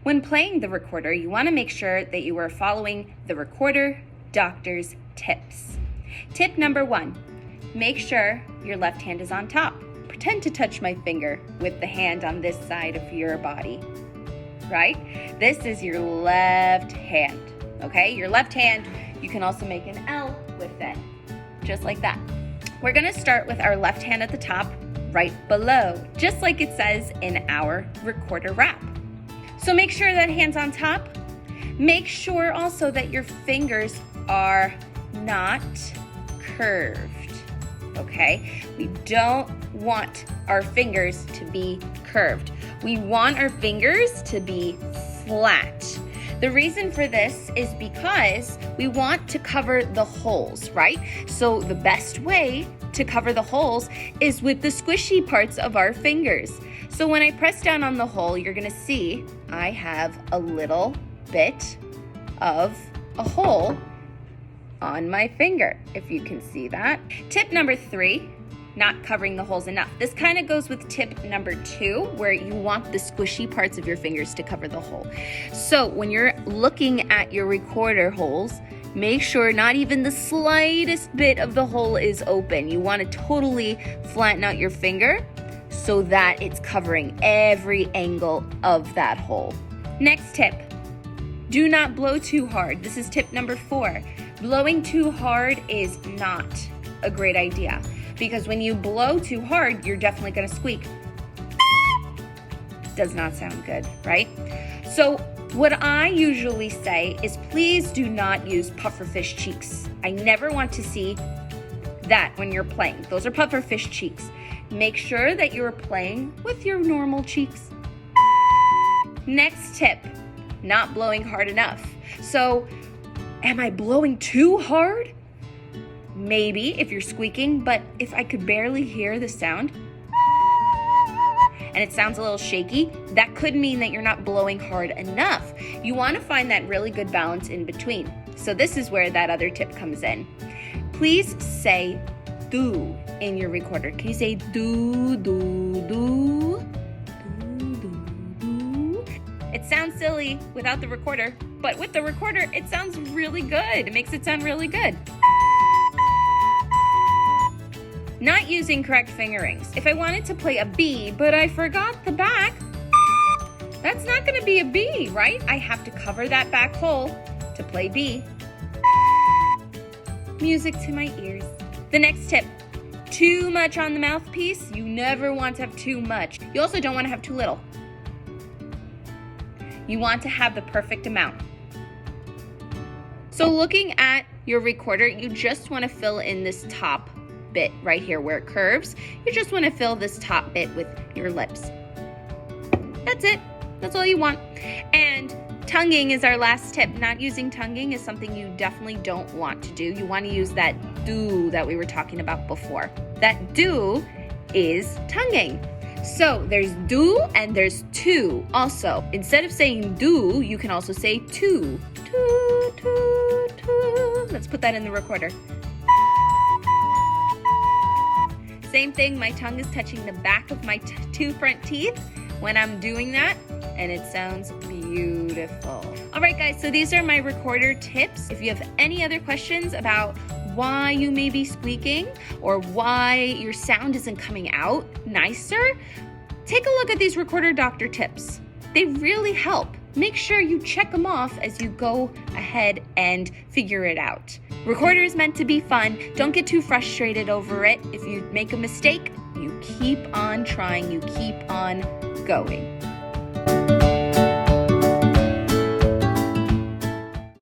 When playing the recorder, you want to make sure that you are following the recorder doctor's tips. Tip number 1, make sure your left hand is on top. Pretend to touch my finger with the hand on this side of your body, right? This is your left hand, okay? Your left hand, you can also make an L with it, just like that. We're gonna start with our left hand at the top, right below, just like it says in our recorder rap. So make sure that hand's on top. Make sure also that your fingers are not curved, okay? We don't want our fingers to be curved. We want our fingers to be flat. The reason for this is because we want to cover the holes, right? So the best way to cover the holes is with the squishy parts of our fingers. So when I press down on the hole, you're gonna see I have a little bit of a hole on my finger, if you can see that. Tip number 3, not covering the holes enough. This kind of goes with tip number 2, where you want the squishy parts of your fingers to cover the hole. So when you're looking at your recorder holes, make sure not even the slightest bit of the hole is open. You want to totally flatten out your finger so that it's covering every angle of that hole. Next tip, do not blow too hard. This is tip number 4. Blowing too hard is not a great idea, because when you blow too hard, you're definitely gonna squeak. Does not sound good, right? So what I usually say is, please do not use pufferfish cheeks. I never want to see that when you're playing. Those are pufferfish cheeks. Make sure that you're playing with your normal cheeks. Next tip, not blowing hard enough. So, am I blowing too hard? Maybe if you're squeaking, but if I could barely hear the sound and it sounds a little shaky, that could mean that you're not blowing hard enough. You want to find that really good balance in between. So this is where that other tip comes in. Please say do in your recorder. Can you say do, do, do? Do, do, do. It sounds silly without the recorder, but with the recorder, it sounds really good. It makes it sound really good. Not using correct fingerings. If I wanted to play a B, but I forgot the back, that's not gonna be a B, right? I have to cover that back hole to play B. Music to my ears. The next tip, too much on the mouthpiece. You never want to have too much. You also don't want to have too little. You want to have the perfect amount. So looking at your recorder, you just want to fill in this top bit right here where it curves. You just want to fill this top bit with your lips. That's it. That's all you want. And tonguing is our last tip. Not using tonguing is something you definitely don't want to do. You want to use that do that we were talking about before. That do is tonguing. So there's do and there's to also. Instead of saying do, you can also say to. To, to, to. Let's put that in the recorder. Same thing, my tongue is touching the back of my 2 front teeth when I'm doing that, and it sounds beautiful. All right, guys, so these are my recorder tips. If you have any other questions about why you may be squeaking or why your sound isn't coming out nicer, take a look at these recorder doctor tips. They really help. Make sure you check them off as you go ahead and figure it out. Recorder is meant to be fun. Don't get too frustrated over it. If you make a mistake, you keep on trying, you keep on going.